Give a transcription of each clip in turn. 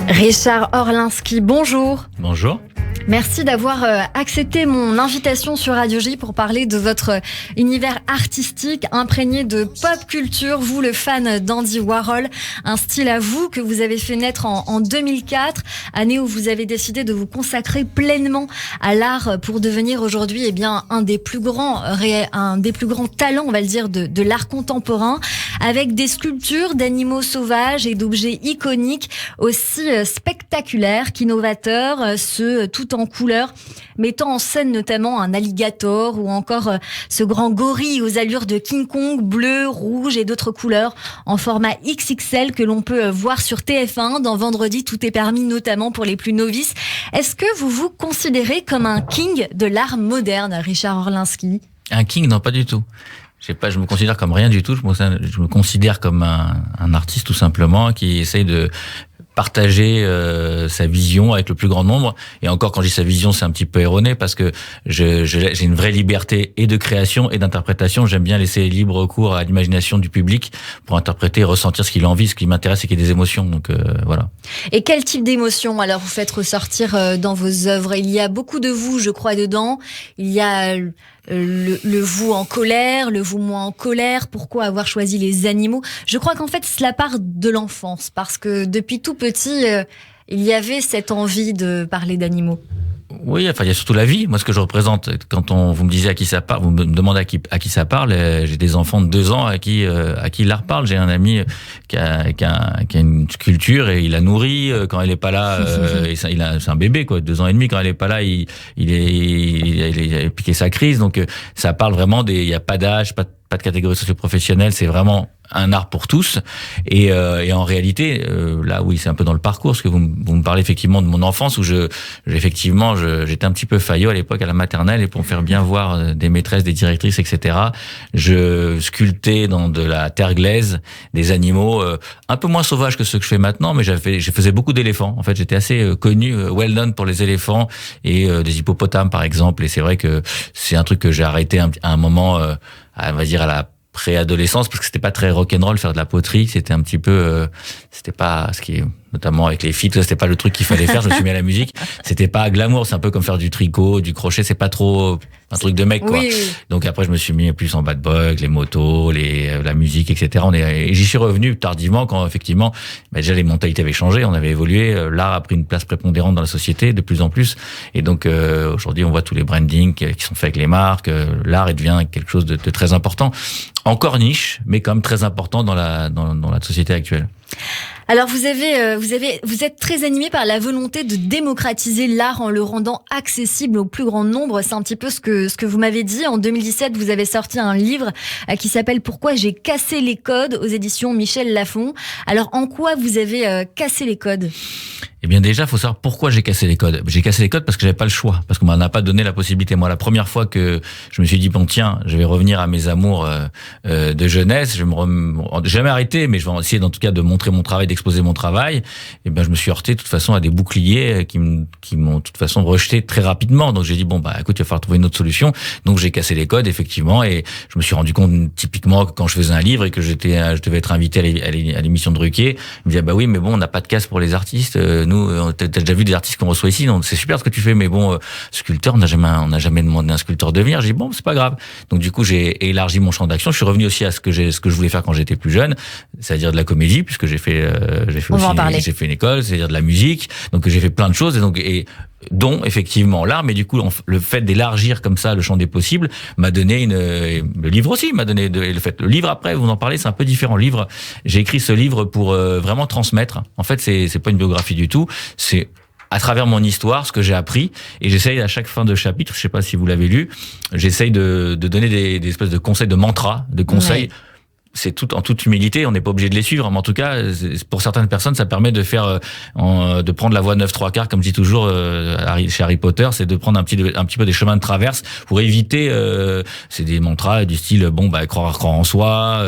Richard Orlinski, bonjour. Bonjour. Merci d'avoir accepté mon invitation sur Radio J pour parler de votre univers artistique imprégné de pop culture. Vous, le fan d'Andy Warhol, un style à vous que vous avez fait naître en 2004, année où vous avez décidé de vous consacrer pleinement à l'art pour devenir aujourd'hui un des plus grands talents, on va le dire, de l'art contemporain, avec des sculptures d'animaux sauvages et d'objets iconiques aussi spectaculaires qu'innovateurs, tout en couleurs, mettant en scène notamment un alligator ou encore ce grand gorille aux allures de King Kong, bleu, rouge et d'autres couleurs en format XXL que l'on peut voir sur TF1 dans Vendredi Tout est permis, notamment pour les plus novices. Est-ce que vous vous considérez comme un king de l'art moderne, Richard Orlinski ? Un king, non, pas du tout. Je me considère comme rien du tout. Je me considère comme un artiste tout simplement qui essaye de partager sa vision avec le plus grand nombre. Et encore, quand je dis sa vision, c'est un petit peu erroné parce que j'ai une vraie liberté et de création et d'interprétation. J'aime bien laisser libre cours à l'imagination du public pour interpréter et ressentir ce qu'il a envie. Ce qui m'intéresse, c'est qu'il y ait des émotions. Donc voilà. Et quel type d'émotions alors vous faites ressortir dans vos œuvres ? Il y a beaucoup de vous, je crois, dedans. Il y a le vous en colère, le vous moins en colère. Pourquoi avoir choisi les animaux ? Je crois qu'en fait, cela part de l'enfance, parce que depuis tout petit, il y avait cette envie de parler d'animaux. Oui, enfin, il y a surtout la vie. Moi, ce que je représente, quand vous me disiez à qui ça parle, vous me demandez à qui ça parle, j'ai des enfants de 2 ans à qui l'art parle. J'ai un ami qui a une sculpture et il la nourrit quand elle est pas là. C'est un bébé, quoi, 2 ans et demi. Quand elle est pas là, il a piqué sa crise. Donc, ça parle vraiment il y a pas d'âge, pas de catégorie socio-professionnelle. C'est vraiment un art pour tous. Et en réalité, là, oui, c'est un peu dans le parcours, parce que vous me parlez effectivement de mon enfance où j'étais un petit peu faillot à l'époque à la maternelle, et pour me faire bien voir des maîtresses, des directrices, etc., je sculptais dans de la terre glaise des animaux un peu moins sauvages que ceux que je fais maintenant, mais je faisais beaucoup d'éléphants. En fait, j'étais assez connu, well known pour les éléphants et des hippopotames, par exemple. Et c'est vrai que c'est un truc que j'ai arrêté à un moment, on va dire à la préadolescence, parce que c'était pas très rock'n'roll faire de la poterie, c'était un petit peu c'était pas ce qui est, notamment avec les filles, c'était pas le truc qu'il fallait faire. Je me suis mis à la musique, c'était pas glamour, c'est un peu comme faire du tricot, du crochet, c'est pas trop un truc de mec, quoi. Oui. Donc après je me suis mis plus en bad boy, les motos, la musique, etc. Et j'y suis revenu tardivement quand effectivement déjà les mentalités avaient changé, on avait évolué, l'art a pris une place prépondérante dans la société de plus en plus, et donc aujourd'hui on voit tous les brandings qui sont faits avec les marques, l'art devient quelque chose de très important, encore niche, mais quand même très important dans la société actuelle. Alors vous êtes très animé par la volonté de démocratiser l'art en le rendant accessible au plus grand nombre. C'est un petit peu ce que vous m'avez dit. En 2017, vous avez sorti un livre qui s'appelle « Pourquoi j'ai cassé les codes » aux éditions Michel Lafon. Alors en quoi vous avez cassé les codes ? Eh bien déjà, faut savoir pourquoi j'ai cassé les codes. J'ai cassé les codes parce que j'avais pas le choix, parce qu'on m'en a pas donné la possibilité. Moi, la première fois que je me suis dit bon tiens, je vais revenir à mes amours de jeunesse, j'ai jamais arrêté, mais je vais essayer en tout cas de montrer mon travail, d'exposer mon travail. Et ben je me suis heurté de toute façon à des boucliers qui m'ont de toute façon rejeté très rapidement. Donc j'ai dit bon bah écoute, il va falloir trouver une autre solution. Donc j'ai cassé les codes effectivement, et je me suis rendu compte typiquement que quand je faisais un livre et que je devais être invité à l'émission de Ruquier, il me disait bah oui mais bon on n'a pas de casse pour les artistes. Nous, t'as déjà vu des artistes qu'on reçoit ici, donc c'est super ce que tu fais, mais bon, sculpteur, on n'a jamais demandé à un sculpteur de venir. J'ai dit bon, c'est pas grave. Donc du coup, j'ai élargi mon champ d'action. Je suis revenu aussi à ce que je voulais faire quand j'étais plus jeune, c'est-à-dire de la comédie, puisque j'ai fait une école, c'est-à-dire de la musique. Donc j'ai fait plein de choses, dont effectivement l'art, mais du coup le fait d'élargir comme ça le champ des possibles m'a donné le livre aussi m'a donné le livre après vous en parlez, c'est un peu différent. Le livre, j'ai écrit ce livre pour vraiment transmettre. En fait, c'est pas une biographie du tout, c'est à travers mon histoire, ce que j'ai appris, et j'essaye à chaque fin de chapitre, je sais pas si vous l'avez lu, j'essaye de donner des espèces de conseils, de mantras, de conseils. Ouais. C'est en toute humilité, on n'est pas obligé de les suivre, mais en tout cas, pour certaines personnes, ça permet de faire, de prendre la voie 9/3 comme je dis toujours chez Harry Potter, c'est de prendre un petit peu des chemins de traverse pour éviter, c'est des mantras du style bon bah croire en soi.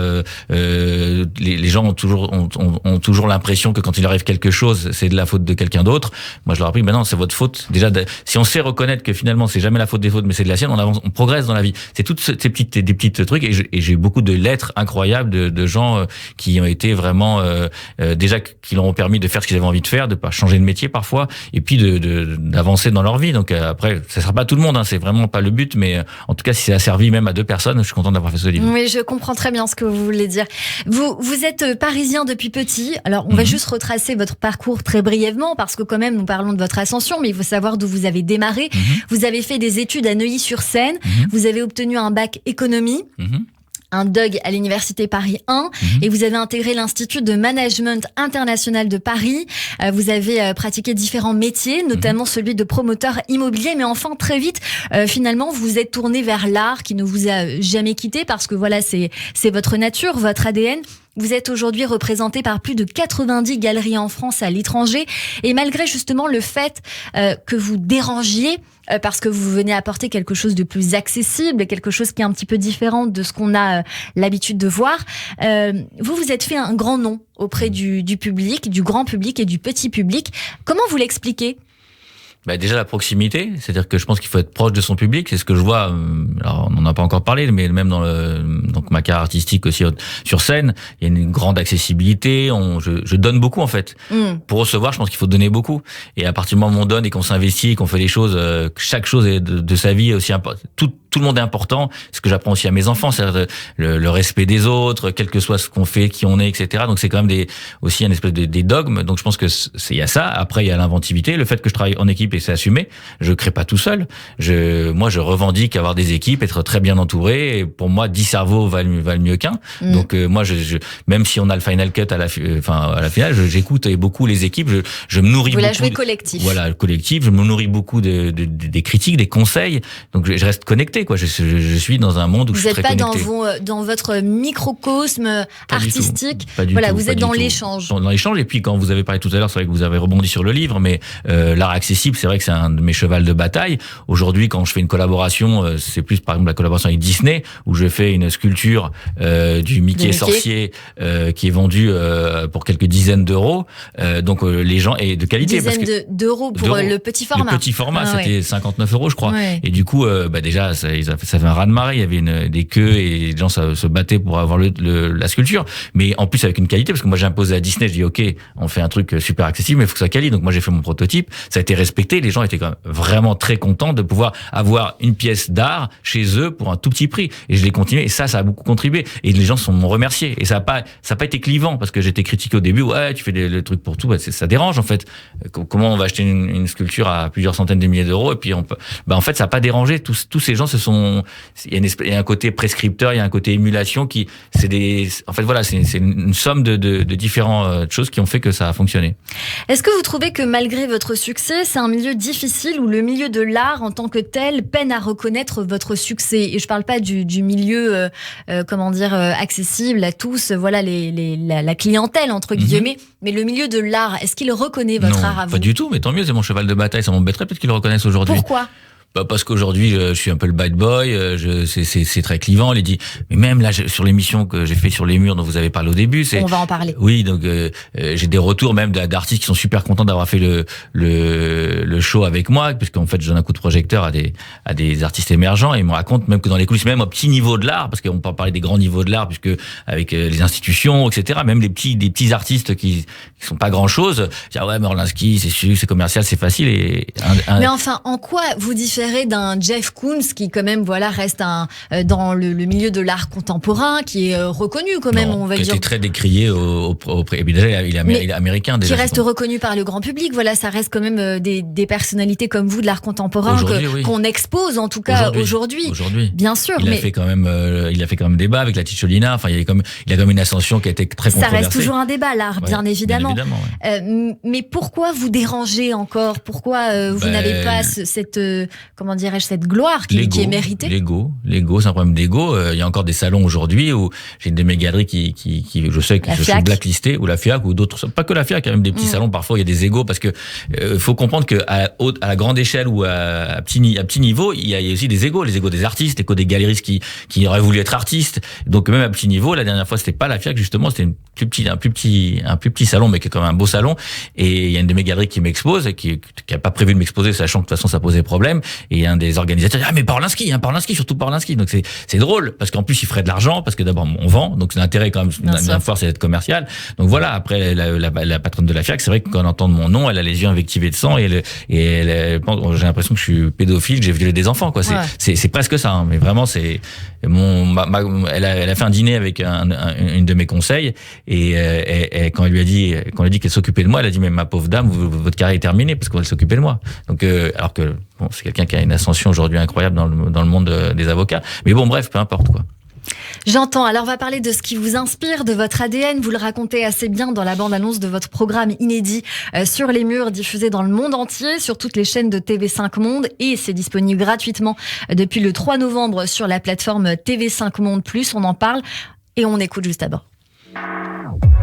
Les gens ont toujours l'impression que quand il arrive quelque chose, c'est de la faute de quelqu'un d'autre. Moi, je leur ai appris, ben non, c'est votre faute. Déjà, si on sait reconnaître que finalement c'est jamais la faute des fautes, mais c'est de la sienne, on avance, on progresse dans la vie. C'est toutes ces petits trucs, et j'ai eu beaucoup de lettres incroyables incroyable de gens qui ont été vraiment déjà qui leur ont permis de faire ce qu'ils avaient envie de faire, de pas changer de métier parfois, et puis d'avancer dans leur vie. Donc après, ça sera pas tout le monde, hein, c'est vraiment pas le but, mais en tout cas, si ça a servi même à 2 personnes, je suis content d'avoir fait ce livre. Oui, je comprends très bien ce que vous voulez dire. Vous êtes parisien depuis petit. Alors, on va juste retracer votre parcours très brièvement, parce que quand même, nous parlons de votre ascension, mais il faut savoir d'où vous avez démarré. Vous avez fait des études à Neuilly-sur-Seine. Vous avez obtenu un bac économie. Un DUG à l'Université Paris 1 et vous avez intégré l'Institut de Management International de Paris. Vous avez pratiqué différents métiers, notamment celui de promoteur immobilier, mais enfin très vite, finalement, vous vous êtes tourné vers l'art qui ne vous a jamais quitté parce que voilà, c'est votre nature, votre ADN. Vous êtes aujourd'hui représenté par plus de 90 galeries en France, à l'étranger. Et malgré justement le fait que vous dérangiez, parce que vous venez apporter quelque chose de plus accessible, quelque chose qui est un petit peu différent de ce qu'on a l'habitude de voir, vous vous êtes fait un grand nom auprès du public, du grand public et du petit public. Comment vous l'expliquez ? Déjà la proximité, c'est-à-dire que je pense qu'il faut être proche de son public, c'est ce que je vois, alors on n'en a pas encore parlé, mais même dans donc ma carrière artistique aussi sur scène, il y a une grande accessibilité, je donne beaucoup en fait. Pour recevoir, je pense qu'il faut donner beaucoup, et à partir du moment où on donne et qu'on s'investit et qu'on fait des choses, chaque chose de sa vie est aussi importante, tout le monde est important, ce que j'apprends aussi à mes enfants, c'est-à-dire le respect des autres, quel que soit ce qu'on fait, qui on est, etc. Donc c'est quand même aussi un espèce des dogmes, donc je pense que il y a ça, après il y a l'inventivité, le fait que je travaille en équipe et c'est assumé, je crée pas tout seul, moi je revendique avoir des équipes, être très bien entouré, et pour moi 10 cerveaux valent mieux qu'un, donc moi même si on a le final cut à la finale, j'écoute beaucoup les équipes, je me nourris beaucoup. Vous la jouez collectif. Voilà, le collectif, je me nourris beaucoup des critiques, des conseils, donc je reste connecté, quoi. Je suis dans un monde où je suis très connecté. Vous n'êtes pas dans votre microcosme artistique. Voilà, vous êtes dans l'échange. Dans l'échange, et puis quand vous avez parlé tout à l'heure, c'est vrai que vous avez rebondi sur le livre, mais l'art accessible, c'est vrai que c'est un de mes chevals de bataille. Aujourd'hui, quand je fais une collaboration, c'est plus par exemple la collaboration avec Disney, où je fais une sculpture du Mickey sorcier qui est vendue pour quelques dizaines d'euros. Donc les gens, et de qualité. Dizaines d'euros pour le petit format. Le petit format, c'était 59 euros, je crois. Ouais. Et du coup, déjà, ça fait un raz-de-marée. Il y avait des queues et les gens se battaient pour avoir la sculpture. Mais en plus, avec une qualité, parce que moi, j'ai imposé à Disney, je dis, OK, on fait un truc super accessible, mais il faut que ça soit quali. Donc moi, j'ai fait mon prototype. Ça a été respecté. Les gens étaient quand même vraiment très contents de pouvoir avoir une pièce d'art chez eux pour un tout petit prix. Et je l'ai continué. Et ça a beaucoup contribué. Et les gens m'ont remercié. Et ça a pas été clivant, parce que j'étais critiqué au début. Ouais, tu fais le truc pour tout. Ça dérange, en fait. Comment on va acheter une sculpture à plusieurs centaines de milliers d'euros, et puis en fait, ça n'a pas dérangé. Tous ces gens il y a un côté prescripteur, il y a un côté émulation en fait, voilà, c'est une somme de différentes choses qui ont fait que ça a fonctionné. Est-ce que vous trouvez que malgré votre succès, c'est un milieu difficile où le milieu de l'art en tant que tel peine à reconnaître votre succès? Et je parle pas du milieu, accessible à tous, voilà, la clientèle, entre guillemets, mais le milieu de l'art, est-ce qu'il reconnaît votre art à vous? Pas du tout, mais tant mieux, c'est mon cheval de bataille, ça m'embêterait peut-être qu'ils le reconnaissent aujourd'hui. Pourquoi? Parce qu'aujourd'hui, je suis un peu le bad boy, c'est très clivant, mais même là, sur l'émission que j'ai fait sur les murs dont vous avez parlé au début, on va en parler. Oui, donc j'ai des retours même d'artistes qui sont super contents d'avoir fait le show avec moi, parce qu'en fait, je donne un coup de projecteur à des artistes émergents, et ils me racontent même que dans les coulisses, même au petit niveau de l'art, parce qu'on peut parler des grands niveaux de l'art, puisque avec les institutions, etc., même des petits artistes qui sont pas grand chose, dire ouais, mais Orlinski, c'est commercial, c'est facile. Mais enfin, en quoi vous différez d'un Jeff Koons qui quand même reste dans le milieu de l'art contemporain, qui est reconnu quand même, on va dire. Qui était très décrié auprès. Déjà, il est américain déjà. Qui reste reconnu par le grand public. Voilà, ça reste quand même des personnalités comme vous de l'art contemporain qu'on expose en tout cas aujourd'hui. Bien sûr. Il a fait quand même débat avec la Ticciolina. Enfin, il a quand même une ascension qui a été très controversée. Ça reste toujours un débat, l'art, bien évidemment. Mais pourquoi vous dérangez encore? Pourquoi vous n'avez pas cette gloire qui est méritée? L'ego, c'est un problème d'ego. Il y a encore des salons aujourd'hui où j'ai une de mes galeries qui je sais que je suis blacklisté, ou la FIAC, ou d'autres, pas que la FIAC, il y a même des petits salons, parfois il y a des égos, parce que faut comprendre que à la grande échelle ou à petit niveau, il y a aussi des égos, les égos des artistes, les égos des galeristes qui auraient voulu être artistes. Donc même à petit niveau, la dernière fois, c'était pas la FIAC, justement, c'était un plus petit salon, mais qui est quand même un beau salon. Et il y a une de mes galeries qui m'expose, et qui a pas prévu de m'exposer, sachant que de toute façon ça posait problème. Et un des organisateurs dit, ah mais Pawlinski, surtout Pawlinski. Donc c'est drôle parce qu'en plus il ferait de l'argent parce que d'abord on vend, donc c'est l'intérêt quand même d'un foire, c'est d'être commercial. Donc voilà, après la patronne de la FIAC, c'est vrai que quand elle entend mon nom, elle a les yeux invectivés de sang et elle pense, j'ai l'impression que je suis pédophile, que j'ai violé des enfants quoi. C'est presque ça, hein, mais vraiment c'est elle a fait un dîner avec une de mes conseils et quand elle lui a dit qu'elle s'occupait de moi, elle a dit mais ma pauvre dame, votre carrière est terminée parce qu'elle s'occupait de moi. Donc alors que bon, c'est quelqu'un qui a une ascension aujourd'hui incroyable dans le monde des avocats. Mais bon bref, peu importe quoi. J'entends. Alors, on va parler de ce qui vous inspire, de votre ADN. Vous le racontez assez bien dans la bande-annonce de votre programme inédit Sur les murs, diffusé dans le monde entier, sur toutes les chaînes de TV5 Monde. Et c'est disponible gratuitement depuis le 3 novembre sur la plateforme TV5 Monde+. On en parle et on écoute juste d'abord.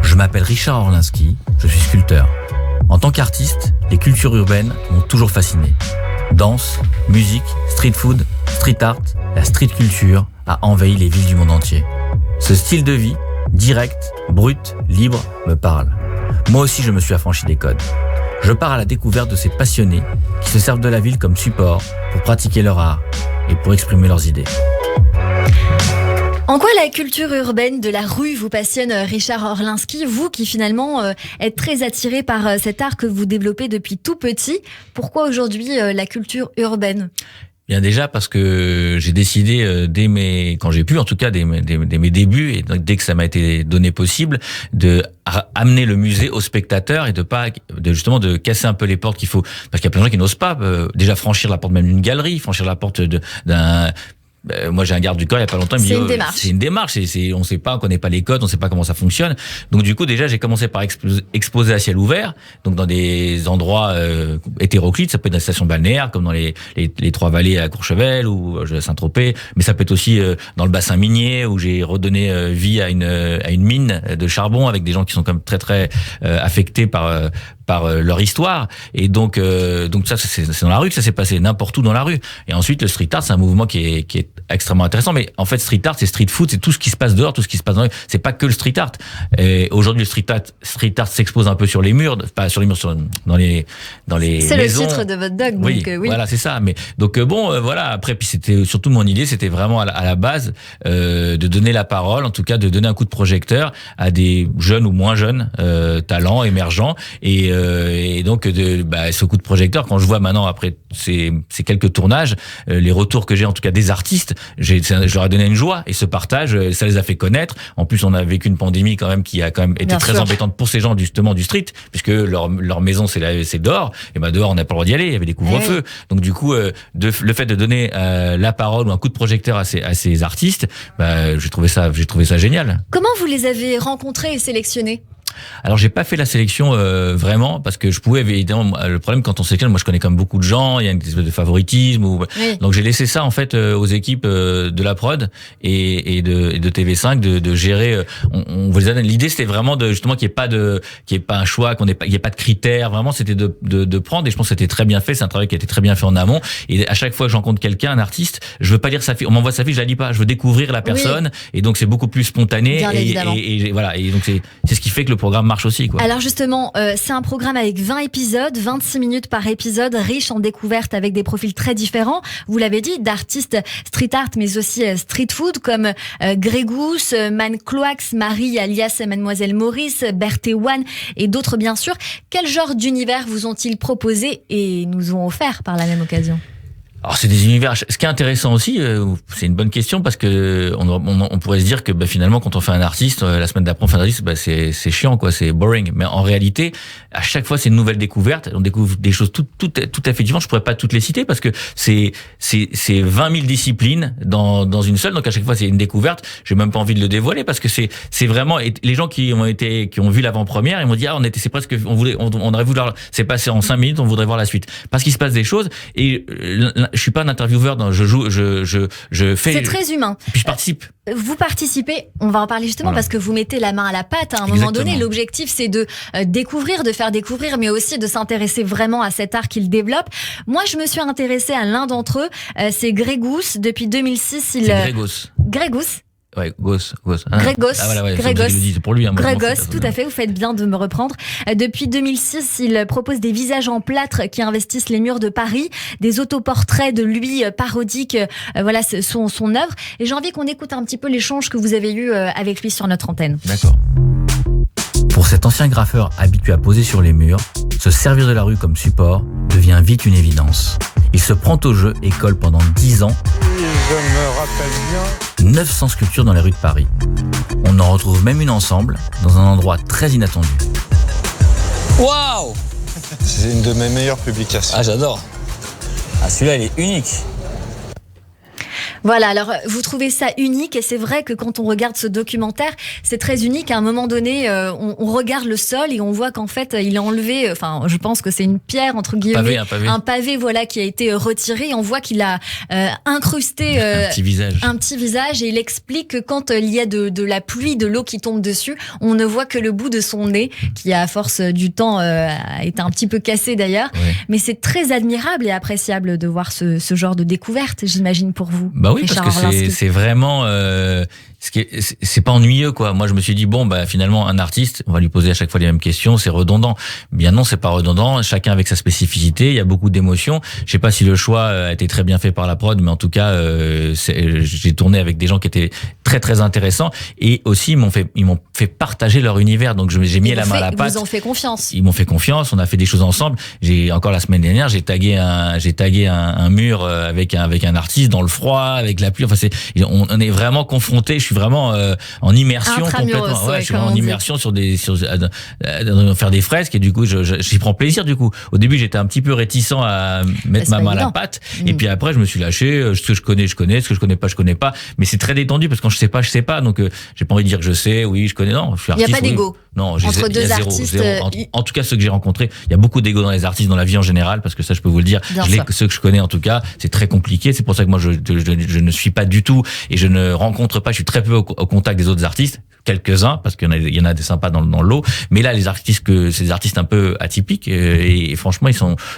Je m'appelle Richard Orlinski, je suis sculpteur. En tant qu'artiste, les cultures urbaines m'ont toujours fasciné. Danse, musique, street food, street art, la street culture a envahi les villes du monde entier. Ce style de vie, direct, brut, libre, me parle. Moi aussi, je me suis affranchi des codes. Je pars à la découverte de ces passionnés qui se servent de la ville comme support pour pratiquer leur art et pour exprimer leurs idées. En quoi la culture urbaine de la rue vous passionne, Richard Orlinski, vous qui finalement êtes très attiré par cet art que vous développez depuis tout petit? Pourquoi aujourd'hui la culture urbaine? Bien déjà parce que j'ai décidé quand j'ai pu en tout cas dès mes débuts et donc, dès que ça m'a été donné possible de amener le musée aux spectateurs et justement de casser un peu les portes qu'il faut, parce qu'il y a plein de gens qui n'osent pas déjà franchir la porte même d'une galerie, franchir la porte d'un moi j'ai un garde du corps il y a pas longtemps, il me dit c'est une démarche, on sait pas, on connaît pas les codes, on sait pas comment ça fonctionne. Donc du coup déjà j'ai commencé par exposer à ciel ouvert, donc dans des endroits hétéroclites, ça peut être dans les stations balnéaires comme dans les Trois-Vallées à Courchevel ou à Saint-Tropez, mais ça peut être aussi dans le bassin minier où j'ai redonné vie à une mine de charbon avec des gens qui sont quand même très très affectés par leur histoire. Et donc ça c'est dans la rue que ça s'est passé, n'importe où dans la rue. Et ensuite le street art c'est un mouvement qui est extrêmement intéressant, mais en fait street art c'est street food, c'est tout ce qui se passe dehors, tout ce qui se passe dans la rue, c'est pas que le street art. Et aujourd'hui le street art s'expose un peu sur les murs, pas sur les murs, dans les c'est maisons. Le titre de votre doc, oui, donc oui. Voilà, c'est ça. Mais donc voilà, après puis c'était surtout mon idée, c'était vraiment à la base de donner la parole, en tout cas de donner un coup de projecteur à des jeunes ou moins jeunes talents émergents et donc ce coup de projecteur, quand je vois maintenant après ces quelques tournages, les retours que j'ai en tout cas des artistes, je leur ai donné une joie et ce partage, ça les a fait connaître. En plus, on a vécu une pandémie quand même qui a quand même été très embêtante pour ces gens justement du street, puisque leur maison c'est dehors. Et dehors on n'a pas le droit d'y aller, il y avait des couvre-feux. Donc du coup, le fait de donner la parole ou un coup de projecteur à ces artistes, j'ai trouvé ça génial. Comment vous les avez rencontrés et sélectionnés? Alors j'ai pas fait la sélection vraiment parce que je pouvais évidemment, le problème quand on sélectionne, moi je connais quand même beaucoup de gens, il y a une espèce de favoritisme oui. Donc j'ai laissé ça en fait aux équipes de la prod et de TV5 de gérer. On vous les a donné. L'idée c'était vraiment justement qu'il y ait pas un choix, qu'il y ait pas de critères. Vraiment c'était de prendre, et je pense que c'était très bien fait. C'est un travail qui a été très bien fait en amont. Et à chaque fois que je rencontre quelqu'un, un artiste, je veux pas lire sa fiche. On m'envoie sa fiche, je la lis pas. Je veux découvrir la personne, et donc c'est beaucoup plus spontané. Et voilà. Et donc c'est ce qui fait que le programme marche aussi, quoi. Alors justement, c'est un programme avec 20 épisodes, 26 minutes par épisode, riche en découvertes avec des profils très différents. Vous l'avez dit, d'artistes street art, mais aussi street food, comme Grégousse, Man Cloax, Marie alias Mademoiselle Maurice, Berthé One et d'autres bien sûr. Quel genre d'univers vous ont-ils proposé et nous ont offert par la même occasion ? Alors c'est des univers. Ce qui est intéressant aussi, c'est une bonne question parce que on pourrait se dire que finalement quand on fait un artiste, la semaine d'après on fait un artiste, c'est chiant quoi, c'est boring. Mais en réalité, à chaque fois c'est une nouvelle découverte. On découvre des choses tout à fait différentes. Je pourrais pas toutes les citer parce que c'est 20 000 disciplines dans une seule. Donc à chaque fois c'est une découverte. J'ai même pas envie de le dévoiler parce que c'est vraiment, et les gens qui ont vu l'avant-première, ils m'ont dit on aurait voulu, c'est passé en 5 minutes, on voudrait voir la suite parce qu'il se passe des choses. Et je suis pas un intervieweur, je fais. C'est très humain. Puis je participe. Vous participez, on va en parler justement parce que vous mettez la main à la pâte à un moment donné. L'objectif c'est de découvrir, de faire découvrir, mais aussi de s'intéresser vraiment à cet art qu'il développe. Moi je me suis intéressée à l'un d'entre eux, c'est Grégousse. Depuis 2006, c'est Grégousse. Grégousse. Goss. Greg Goss. Greg Goss. C'est pour lui. Greg Goss, tout à fait. Vous faites bien de me reprendre. Depuis 2006, il propose des visages en plâtre qui investissent les murs de Paris, des autoportraits de lui parodiques. Voilà, son œuvre. Et j'ai envie qu'on écoute un petit peu l'échange que vous avez eu avec lui sur notre antenne. D'accord. Pour cet ancien graffeur habitué à poser sur les murs, se servir de la rue comme support devient vite une évidence. Il se prend au jeu et colle pendant 10 ans. Je me rappelle bien. 900 sculptures dans les rues de Paris. On en retrouve même une ensemble dans un endroit très inattendu. Waouh! C'est une de mes meilleures publications. Ah, j'adore. Ah, celui-là, il est unique. Voilà, alors vous trouvez ça unique et c'est vrai que quand on regarde ce documentaire, c'est très unique. À un moment donné, on regarde le sol et on voit qu'en fait, il a enlevé, enfin, je pense que c'est une pierre, entre guillemets, un pavé, voilà, qui a été retiré. Et on voit qu'il a incrusté un petit visage et il explique que quand il y a de la pluie, de l'eau qui tombe dessus, on ne voit que le bout de son nez, qui à force du temps a été un petit peu cassé d'ailleurs. Ouais. Mais c'est très admirable et appréciable de voir ce genre de découverte, j'imagine, pour vous. Bah oui, parce que c'est vraiment c'est pas ennuyeux, quoi. Moi, je me suis dit finalement, un artiste, on va lui poser à chaque fois les mêmes questions, c'est redondant. Bien non, c'est pas redondant. Chacun avec sa spécificité. Il y a beaucoup d'émotions. Je sais pas si le choix a été très bien fait par la prod, mais en tout cas, j'ai tourné avec des gens qui étaient très très intéressants et aussi ils m'ont fait partager leur univers. Donc j'ai mis la main à la pâte. Ils vous ont fait confiance. Ils m'ont fait confiance. On a fait des choses ensemble. Encore la semaine dernière, j'ai tagué un mur avec un artiste dans le froid, avec la pluie. Enfin, on est vraiment confrontés. Je suis vraiment en immersion complètement. Ouais, je suis en immersion sur faire des fresques et du coup, j'y prends plaisir. Du coup, au début, j'étais un petit peu réticent à mettre ma main à la pâte. Et puis après, je me suis lâché. Ce que je connais, je connais. Ce que je connais pas, je connais pas. Mais c'est très détendu parce que quand je sais pas, je sais pas. Donc, j'ai pas envie de dire que je sais. Oui, je connais. Non, je suis artiste. Il y a pas d'ego. Non, entre deux artistes. En tout cas, ceux que j'ai rencontrés, il y a beaucoup d'ego dans les artistes, dans la vie en général, parce que ça, je peux vous le dire. Ceux que je connais, en tout cas, c'est très compliqué. C'est pour ça que moi, je ne suis pas du tout et je ne rencontre pas. Je suis très peu au contact des autres artistes. Quelques-uns, parce qu'il y en a des sympas dans le lot. Mais là, c'est des artistes un peu atypiques et franchement,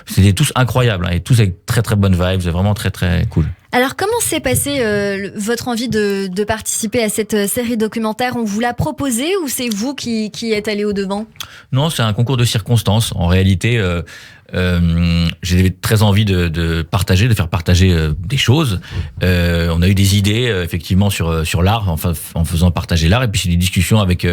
c'était tous incroyables, hein, et tous avec très très bonnes vibes. C'est vraiment très très cool. Alors, comment s'est passé votre envie de participer à cette série documentaire? On vous l'a proposé ou c'est vous qui êtes allé au-devant? Non, c'est un concours de circonstances. En réalité, j'avais très envie de faire partager des choses. On a eu des idées effectivement sur l'art, enfin en faisant partager l'art, et puis c'est des discussions avec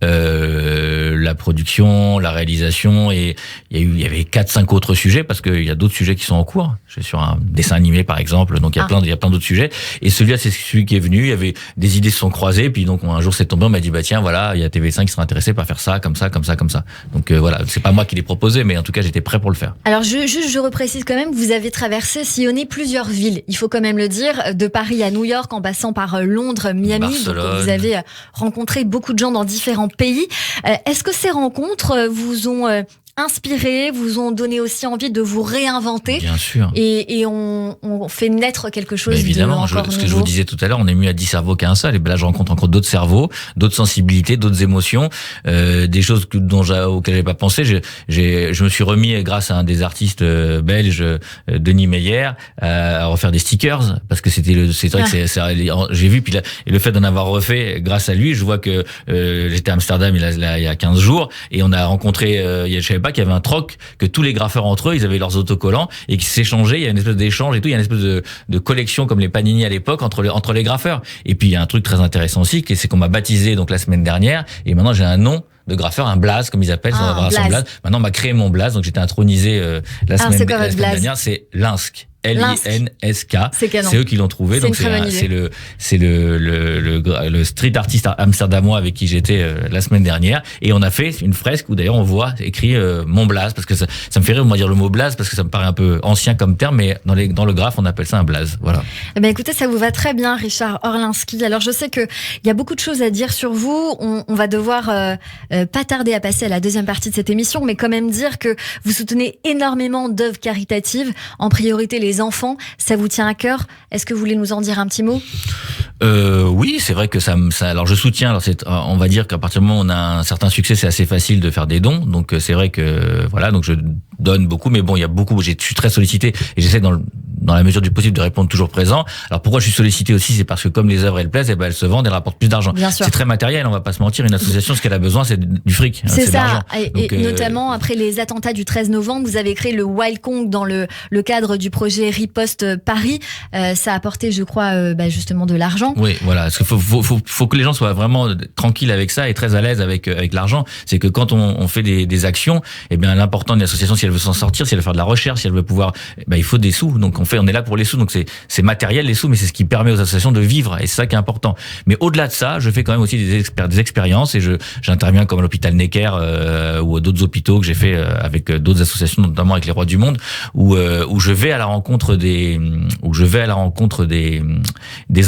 la production, la réalisation, et il y avait 4-5 autres sujets parce qu'il y a d'autres sujets qui sont en cours. Je suis sur un dessin animé par exemple, donc il y a plein d'autres sujets. Et celui-là, c'est celui qui est venu. Il y avait des idées se sont croisées, puis donc un jour c'est tombé, on m'a dit tiens voilà, il y a TV5 qui sera intéressé par faire ça, comme ça. Donc voilà, c'est pas moi qui l'ai proposé, mais en tout cas j'étais prêt pour le faire. Alors je reprécise quand même, vous avez sillonné plusieurs villes, il faut quand même le dire, de Paris à New York en passant par Londres, Miami. Barcelone. Donc vous avez rencontré beaucoup de gens dans différents pays. Est-ce que ces rencontres vous ont inspiré, vous ont donné aussi envie de vous réinventer? Bien sûr. Et on fait naître quelque chose évidemment, de encore nouveau. Ce que je vous disais tout à l'heure, on est mieux à 10 cerveaux qu'à un seul. Et ben là, je rencontre encore d'autres cerveaux, d'autres sensibilités, d'autres émotions, des choses auxquelles j'avais pas pensé. Je me suis remis, grâce à un des artistes belges, Denis Meyer, à refaire des stickers, parce que c'est vrai que j'ai vu, puis et le fait d'en avoir refait grâce à lui, je vois que j'étais à Amsterdam il y a 15 jours, et on a rencontré, je savais pas qu'il y avait un troc, que tous les graffeurs entre eux, ils avaient leurs autocollants et qu'ils s'échangeaient. Il y a une espèce d'échange et tout. Il y a une espèce de collection comme les Panini à l'époque entre les graffeurs. Et puis il y a un truc très intéressant aussi, c'est qu'on m'a baptisé donc la semaine dernière, et maintenant j'ai un nom de graffeur, un blaze comme ils appellent, on va avoir son blaze. Maintenant on m'a créé mon blaze, donc j'étais intronisé la semaine dernière. C'est Linsk. L-I-N-S-K. C'est eux qui l'ont trouvé. Donc c'est le street artiste amsterdamois avec qui j'étais la semaine dernière, et on a fait une fresque où d'ailleurs on voit écrit mon blaze, parce que ça me fait rire de dire le mot blaze parce que ça me paraît un peu ancien comme terme, mais dans le graphe on appelle ça un blaze. Voilà. Eh ben écoutez, ça vous va très bien, Richard Orlinski. Alors je sais que il y a beaucoup de choses à dire sur vous. On va devoir pas tarder à passer à la deuxième partie de cette émission, mais quand même dire que vous soutenez énormément d'œuvres caritatives, en priorité les enfants. Ça vous tient à cœur? Est-ce que vous voulez nous en dire un petit mot? Oui, c'est vrai que ça. Alors je soutiens. Alors on va dire qu'à partir du moment où on a un certain succès, c'est assez facile de faire des dons. Donc c'est vrai que voilà. Donc je donne beaucoup, mais bon, il y a beaucoup. Je suis très sollicité et j'essaie dans dans la mesure du possible, de répondre toujours présent. Alors pourquoi je suis sollicité aussi, c'est parce que comme les œuvres elles plaisent, elles se vendent, elles rapportent plus d'argent. C'est très matériel, on va pas se mentir. Une association, ce qu'elle a besoin, c'est du fric. C'est ça. De l'argent. Et notamment après les attentats du 13 novembre, vous avez créé le Wild Kong dans le cadre du projet Riposte Paris. Ça a apporté, je crois, justement de l'argent. Oui, voilà. Parce qu'il faut que les gens soient vraiment tranquilles avec ça et très à l'aise avec l'argent. C'est que quand on fait des actions, eh bien l'important d'une association, si elle veut s'en sortir, si elle veut faire de la recherche, si elle veut pouvoir, il faut des sous. Donc on est là pour les sous. Donc c'est matériel les sous, mais c'est ce qui permet aux associations de vivre. Et c'est ça qui est important. Mais au-delà de ça, je fais quand même aussi des expériences et j'interviens comme à l'hôpital Necker ou d'autres hôpitaux que j'ai fait avec d'autres associations, notamment avec les Rois du Monde, où je vais à la rencontre des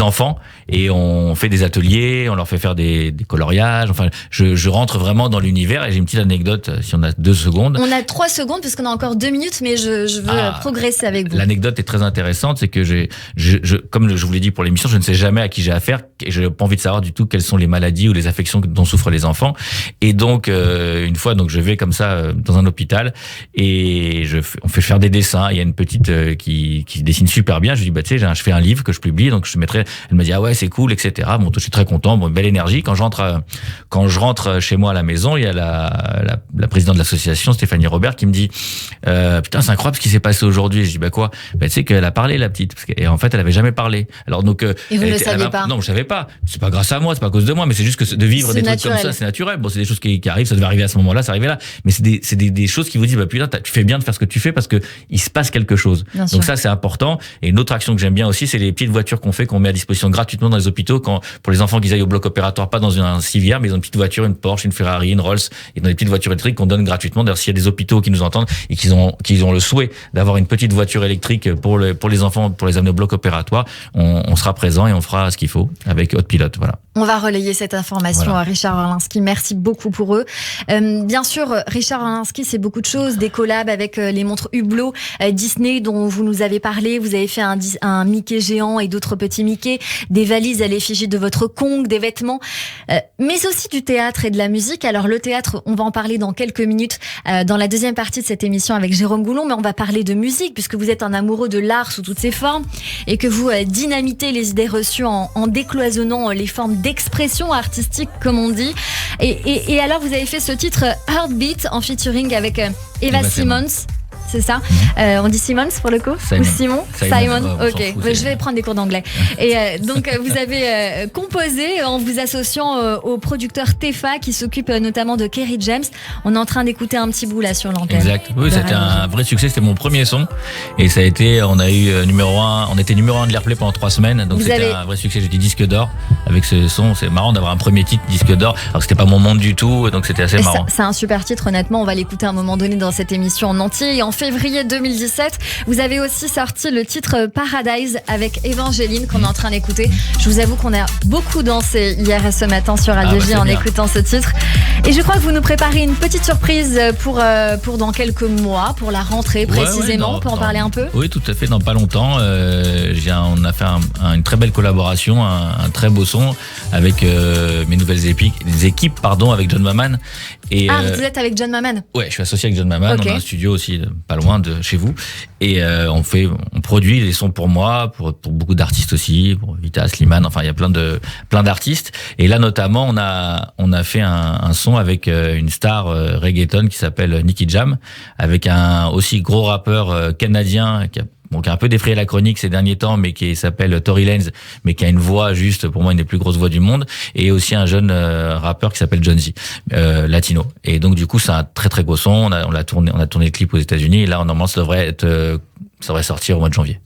enfants et on fait des ateliers, on leur fait faire des coloriages. Enfin, je rentre vraiment dans l'univers et j'ai une petite anecdote si on a 2 secondes. On a 3 secondes parce qu'on a encore 2 minutes, mais je veux progresser avec vous. L'anecdote est très intéressante, c'est que comme je vous l'ai dit pour l'émission, je ne sais jamais à qui j'ai affaire et je n'ai pas envie de savoir du tout quelles sont les maladies ou les affections dont souffrent les enfants. Et donc, une fois, je vais comme ça dans un hôpital et on fait faire des dessins. Il y a une petite qui dessine super bien. Je lui dis, tu sais, je fais un livre que je publie, donc je mettrai. Elle me dit, ah ouais, c'est cool, etc. Bon, je suis très content, belle énergie. Quand je rentre chez moi à la maison, il y a la présidente de l'association, Stéphanie Robert, qui me dit, putain, c'est incroyable ce qui s'est passé aujourd'hui. Je dis, quoi? Tu sais qu'elle a parlé, la petite, et en fait, elle avait jamais parlé. Alors donc, et vous ne le saviez pas? Non, je savais pas. C'est pas grâce à moi, c'est pas à cause de moi, mais c'est juste que de vivre des trucs comme ça, c'est naturel. Bon, c'est des choses qui arrivent, ça devait arriver à ce moment-là, ça arrivait là. Mais c'est des choses qui vous disent, putain, tu fais bien de faire ce que tu fais parce que il se passe quelque chose. Donc ça, c'est important. Et une autre action que j'aime bien aussi, c'est les petites voitures qu'on met à disposition gratuitement dans les hôpitaux pour les enfants qui aillent au bloc opératoire, pas dans un civière, mais ils ont une petite voiture, une Porsche, une Ferrari, une Rolls, et dans des petites voitures électriques qu'on donne gratuitement. D'ailleurs, s'il y a des hôpitaux qui nous entendent et qu'ils ont le souhait d'avoir une petite voiture électrique pour les enfants, pour les amener au bloc opératoire, on sera présent et on fera ce qu'il faut avec Haute Pilote. Voilà. On va relayer cette information à Richard Orlinski. Merci beaucoup pour eux. Bien sûr, Richard Orlinski, c'est beaucoup de choses, des collabs avec les montres Hublot, Disney dont vous nous avez parlé. Vous avez fait un Mickey géant et d'autres petits Mickey, des valises à l'effigie de votre Kong, des vêtements, mais aussi du théâtre et de la musique. Alors le théâtre, on va en parler dans quelques minutes dans la deuxième partie de cette émission avec Jérôme Goulon, mais on va parler de musique puisque vous êtes un amoureux de l'art sous toutes ses formes et que vous dynamitez les idées reçues en décloisonnant les formes d'expression artistique, comme on dit. Et alors, vous avez fait ce titre Heartbeat en featuring avec Eva Simons. C'est ça. On dit Simons pour le coup? Simon. Ou Simon? Simon. Ok. Fout, je vais prendre des cours d'anglais. Et donc vous avez composé en vous associant au producteur Tefa qui s'occupe notamment de Kerry James. On est en train d'écouter un petit bout là sur l'antenne. Exact. Oui, c'était un vrai succès. C'était mon premier son et ça a été. On a eu numéro 1. On était numéro 1 de l'Airplay pendant 3 semaines. Donc c'était un vrai succès. J'ai dit disque d'or avec ce son. C'est marrant d'avoir un premier titre disque d'or. Alors que c'était pas mon monde du tout. Donc c'était assez marrant. C'est un super titre. Honnêtement, on va l'écouter à un moment donné dans cette émission en entier. Et en février 2017, vous avez aussi sorti le titre Paradise avec Evangeline qu'on est en train d'écouter. Je vous avoue qu'on a beaucoup dansé hier et ce matin sur Radio J en écoutant ce titre. Et je crois que vous nous préparez une petite surprise pour dans quelques mois, pour la rentrée précisément. On peut en parler un peu? Oui, tout à fait, dans pas longtemps. On a fait une très belle collaboration, un très beau son avec mes nouvelles équipes, avec John Maman. Et, vous êtes avec John Maman? Ouais, je suis associé avec John Maman. Okay. On a un studio aussi pas loin de chez vous. Et on produit des sons pour moi, pour beaucoup d'artistes aussi, pour Vita, Slimane, enfin il y a plein d'artistes. Et là notamment on a fait un son avec une star reggaeton qui s'appelle Nicky Jam, avec un aussi gros rappeur canadien qui a un peu défrayé la chronique ces derniers temps, mais qui s'appelle Tory Lanez, mais qui a une voix juste, pour moi, une des plus grosses voix du monde, et aussi un jeune rappeur qui s'appelle John Z, latino. Et donc, du coup, c'est un très très gros son. On a tourné le clip aux États-Unis, et là, normalement, ça devrait sortir au mois de janvier.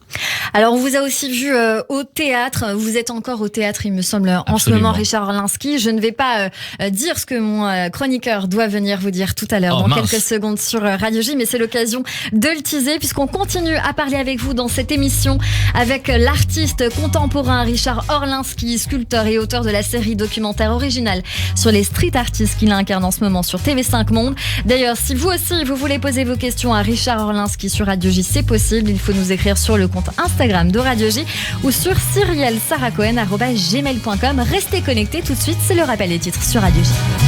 Alors, on vous a aussi vu au théâtre. Vous êtes encore au théâtre, il me semble, en ce moment, Richard Orlinski. Je ne vais pas dire ce que mon chroniqueur doit venir vous dire tout à l'heure, dans quelques secondes sur Radio J, mais c'est l'occasion de le teaser, puisqu'on continue à parler avec vous dans cette émission avec l'artiste contemporain Richard Orlinski, sculpteur et auteur de la série documentaire originale sur les street artistes qu'il incarne en ce moment sur TV5 Monde. D'ailleurs, si vous aussi, vous voulez poser vos questions à Richard Orlinski sur Radio J, c'est possible. Il faut nous écrire sur le compte Instagram de Radio J ou sur cyrielsaracohen@gmail.com. Restez connectés tout de suite, c'est le rappel des titres sur Radio J.